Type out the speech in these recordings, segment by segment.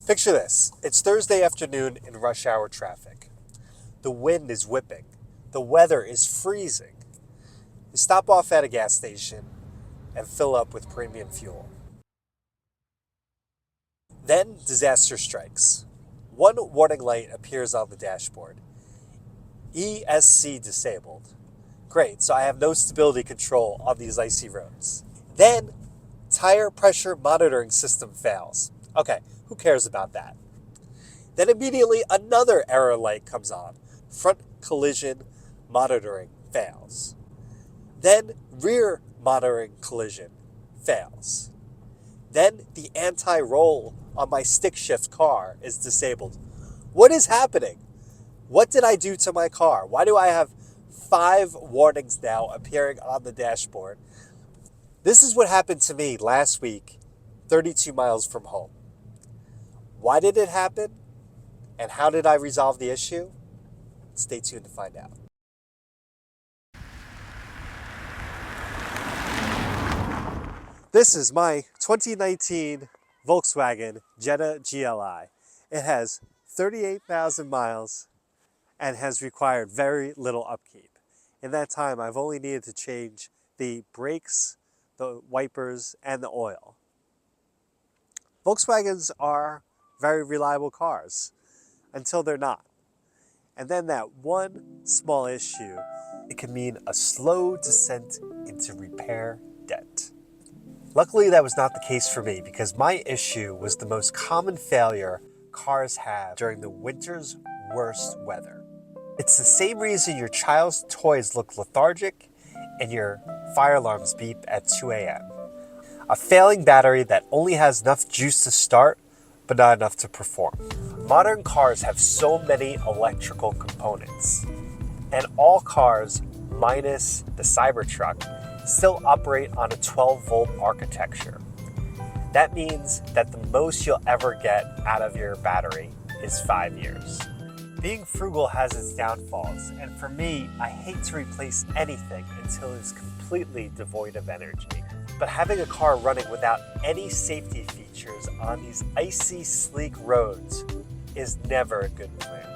Picture this. It's Thursday afternoon in rush hour traffic. The wind is whipping. The weather is freezing. You stop off at a gas station and fill up with premium fuel. Then disaster strikes. One warning light appears on the dashboard. ESC disabled. Great, so I have no stability control on these icy roads. Then, tire pressure monitoring system fails. Okay, who cares about that? Then immediately another error light comes on. Front collision monitoring fails. Then rear monitoring collision fails. Then the anti-roll on my stick shift car is disabled. What is happening? What did I do to my car? Why do I have 5 warnings now appearing on the dashboard? This is what happened to me last week, 32 miles from home. Why did it happen? And how did I resolve the issue? Stay tuned to find out. This is my 2019 Volkswagen Jetta GLI. It has 38,000 miles and has required very little upkeep. In that time, I've only needed to change the brakes, the wipers, and the oil. Volkswagens are very reliable cars until they're not. And then that one small issue, it can mean a slow descent into repair debt. Luckily, that was not the case for me because my issue was the most common failure cars have during the winter's worst weather. It's the same reason your child's toys look lethargic and your fire alarms beep at 2 a.m. A failing battery that only has enough juice to start, but not enough to perform. Modern cars have so many electrical components, and all cars, minus the Cybertruck, still operate on a 12-volt architecture. That means that the most you'll ever get out of your battery is 5 years. Being frugal has its downfalls, and for me, I hate to replace anything until it's completely devoid of energy. But having a car running without any safety features on these icy, sleek roads is never a good plan.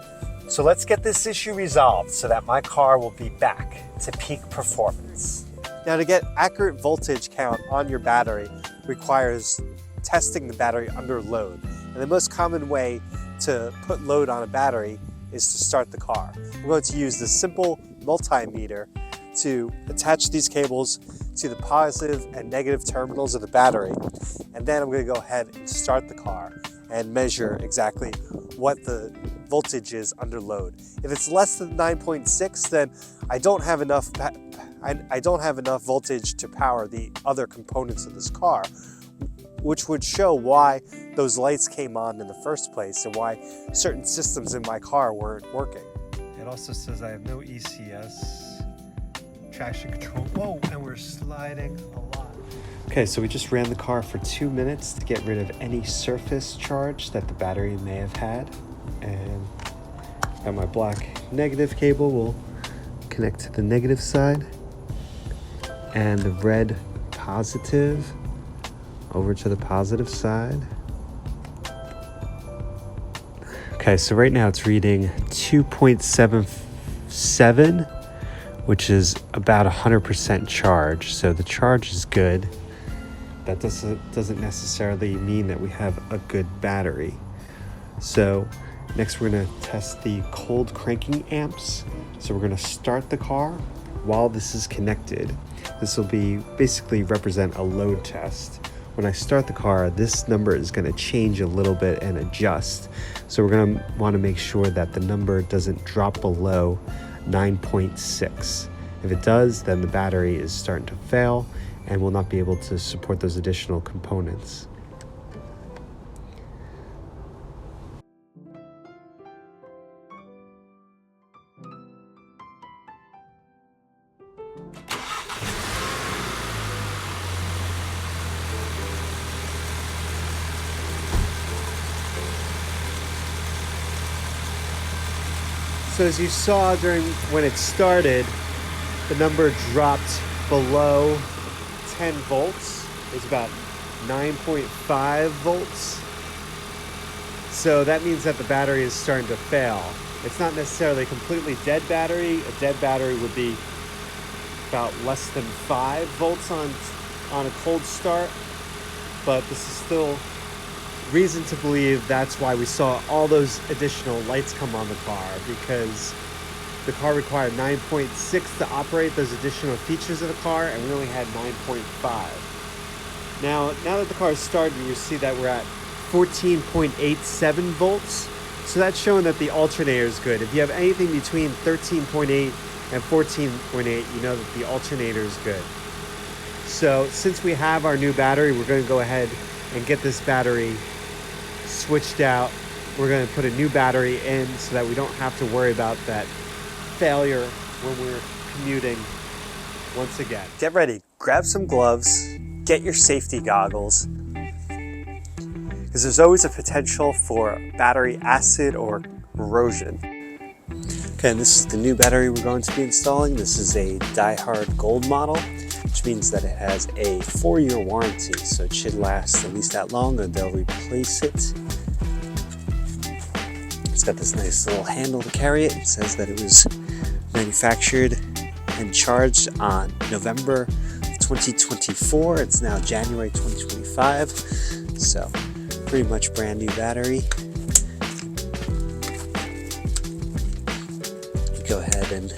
So let's get this issue resolved so that my car will be back to peak performance. Now, to get accurate voltage count on your battery requires testing the battery under load. And the most common way to put load on a battery is to start the car. We're going to use this simple multimeter to attach these cables to the positive and negative terminals of the battery. And then I'm going to go ahead and start the car and measure exactly what the voltage is under load. If it's less than 9.6, then I don't have enough voltage to power the other components of this car, which would show why those lights came on in the first place and why certain systems in my car weren't working. It also says I have no ECS, traction control. Whoa, and we're sliding a lot. Okay, so we just ran the car for 2 minutes to get rid of any surface charge that the battery may have had. And got my black negative cable will connect to the negative side, and the red positive over to the positive side. Okay, so right now it's reading 2.77, which is about 100% charge. So the charge is good. That doesn't necessarily mean that we have a good battery. So next we're gonna test the cold cranking amps. So we're gonna start the car while this is connected. This will basically represent a load test. When I start the car, this number is gonna change a little bit and adjust. So we're gonna wanna make sure that the number doesn't drop below 9.6. If it does, then the battery is starting to fail and will not be able to support those additional components. So as you saw when it started, the number dropped below 10 volts. It's about 9.5 volts. So that means that the battery is starting to fail. It's not necessarily a completely dead battery. A dead battery would be about less than 5 volts on a cold start, but this is still reason to believe that's why we saw all those additional lights come on the car, because the car required 9.6 to operate those additional features of the car, and we only had 9.5. Now that the car is started, you see that we're at 14.87 volts. So that's showing that the alternator is good. If you have anything between 13.8 and 14.8, you know that the alternator is good. So since we have our new battery, we're going to go ahead and get this battery switched out. We're going to put a new battery in so that we don't have to worry about that failure when we're commuting once again. Get ready, grab some gloves, get your safety goggles, because there's always a potential for battery acid or corrosion. Okay, and this is the new battery we're going to be installing. This is a Die-Hard Gold model, which means that it has a 4-year warranty, so it should last at least that long, or they'll replace it. It's got this nice little handle to carry it. It says that it was manufactured and charged on November of 2024. It's now January 2025, so pretty much brand new battery. Go ahead and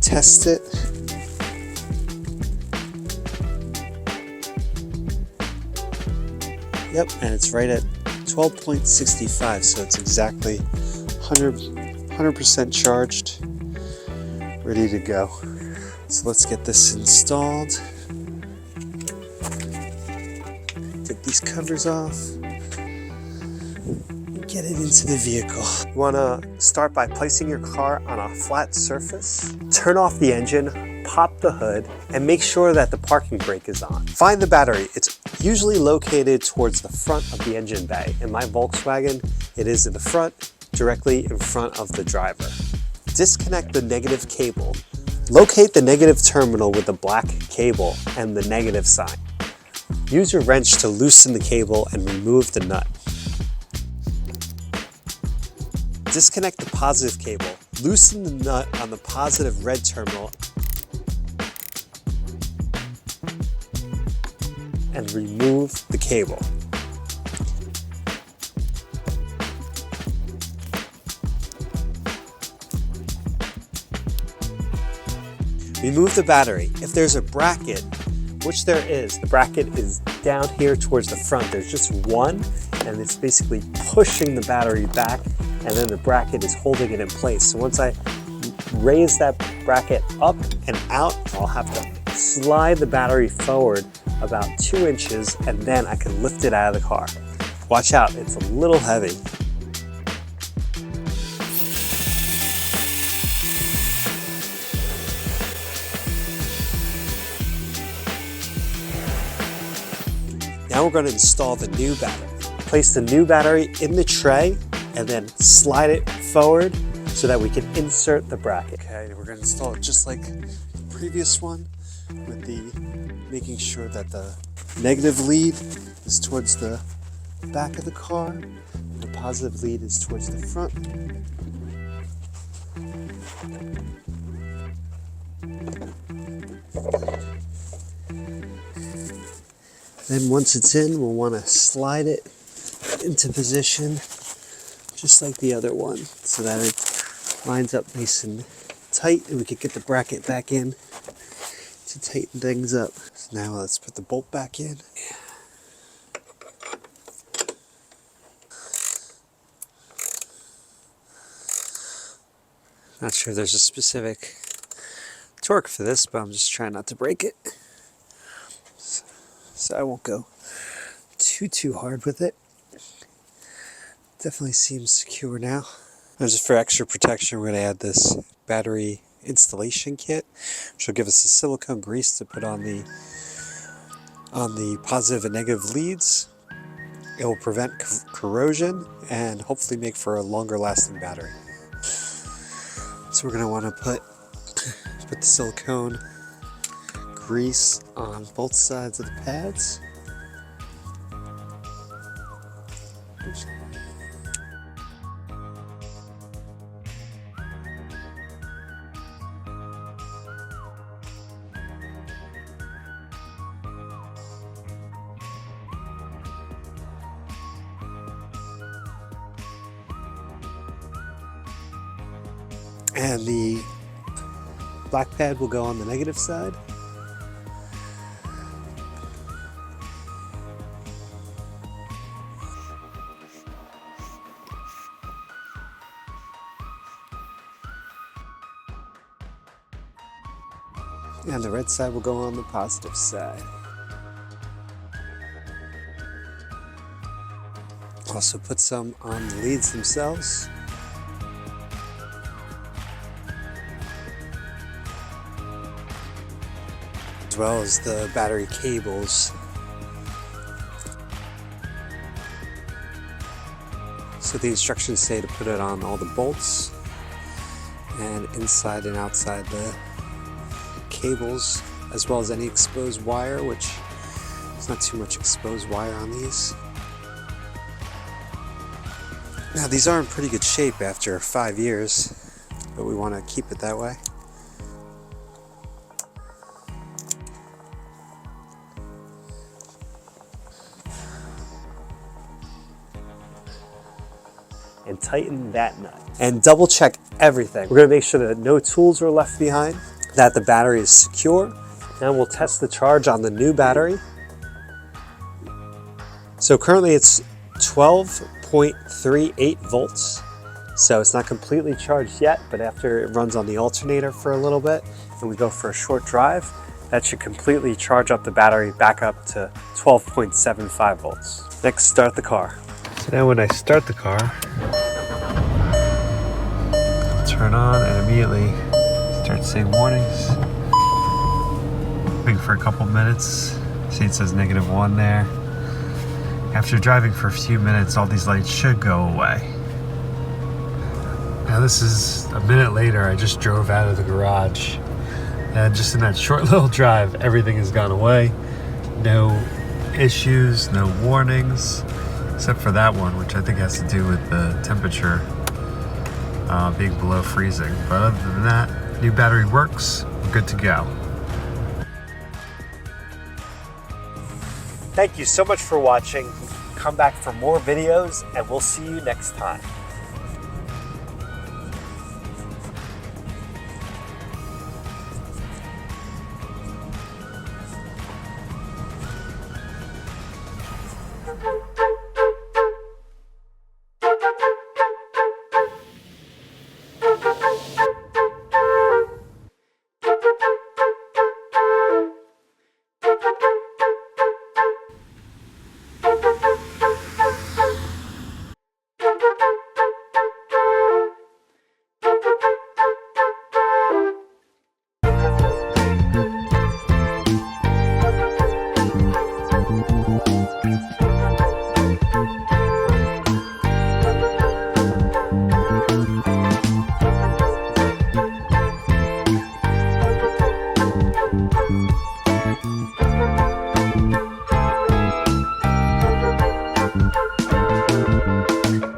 test it. Yep, and it's right at 12.65, so it's exactly 100% charged, ready to go. So let's get this installed. Take these covers off. Get it into the vehicle. You want to start by placing your car on a flat surface. Turn off the engine, pop the hood, and make sure that the parking brake is on. Find the battery. It's usually located towards the front of the engine bay. In my Volkswagen, it is in the front, directly in front of the driver. Disconnect the negative cable. Locate the negative terminal with the black cable and the negative sign. Use your wrench to loosen the cable and remove the nut. Disconnect the positive cable. Loosen the nut on the positive red terminal and remove the cable. Remove the battery. If there's a bracket, which there is, the bracket is down here towards the front. There's just one, and it's basically pushing the battery back, and then the bracket is holding it in place. So once I raise that bracket up and out, I'll have to slide the battery forward about 2 inches, and then I can lift it out of the car. Watch out, it's a little heavy. Now we're going to install the new battery. Place the new battery in the tray and then slide it forward so that we can insert the bracket. Okay, we're going to install it just like the previous one, with making sure that the negative lead is towards the back of the car and the positive lead is towards the front. Then once it's in, we'll want to slide it into position just like the other one so that it lines up nice and tight, and we can get the bracket back in to tighten things up. So now let's put the bolt back in. Not sure if there's a specific torque for this, but I'm just trying not to break it. So I won't go too hard with it. Definitely seems secure now. Now just for extra protection, we're going to add this battery installation kit, which will give us a silicone grease to put on the positive and negative leads. It will prevent corrosion and hopefully make for a longer lasting battery. So we're going to want to put the silicone grease on both sides of the pads. And the black pad will go on the negative side. And the red side will go on the positive side. Also put some on the leads themselves. As well as the battery cables. So the instructions say to put it on all the bolts and inside and outside the cables, as well as any exposed wire, which there's not too much exposed wire on these. Now these are in pretty good shape after 5 years, but we want to keep it that way. And tighten that nut. And double check everything. We're going to make sure that no tools are left behind, that the battery is secure. Now we'll test the charge on the new battery. So currently it's 12.38 volts. So it's not completely charged yet, but after it runs on the alternator for a little bit and we go for a short drive, that should completely charge up the battery back up to 12.75 volts. Next, start the car. So now when I start the car, I'll turn on and immediately start seeing warnings. Wait for a couple minutes. See, it says -1 there. After driving for a few minutes, all these lights should go away. Now this is a minute later. I just drove out of the garage, and just in that short little drive, everything has gone away. No issues, no warnings, except for that one, which I think has to do with the temperature being below freezing. But other than that, new battery works, we're good to go. Thank you so much for watching. Come back for more videos and we'll see you next time.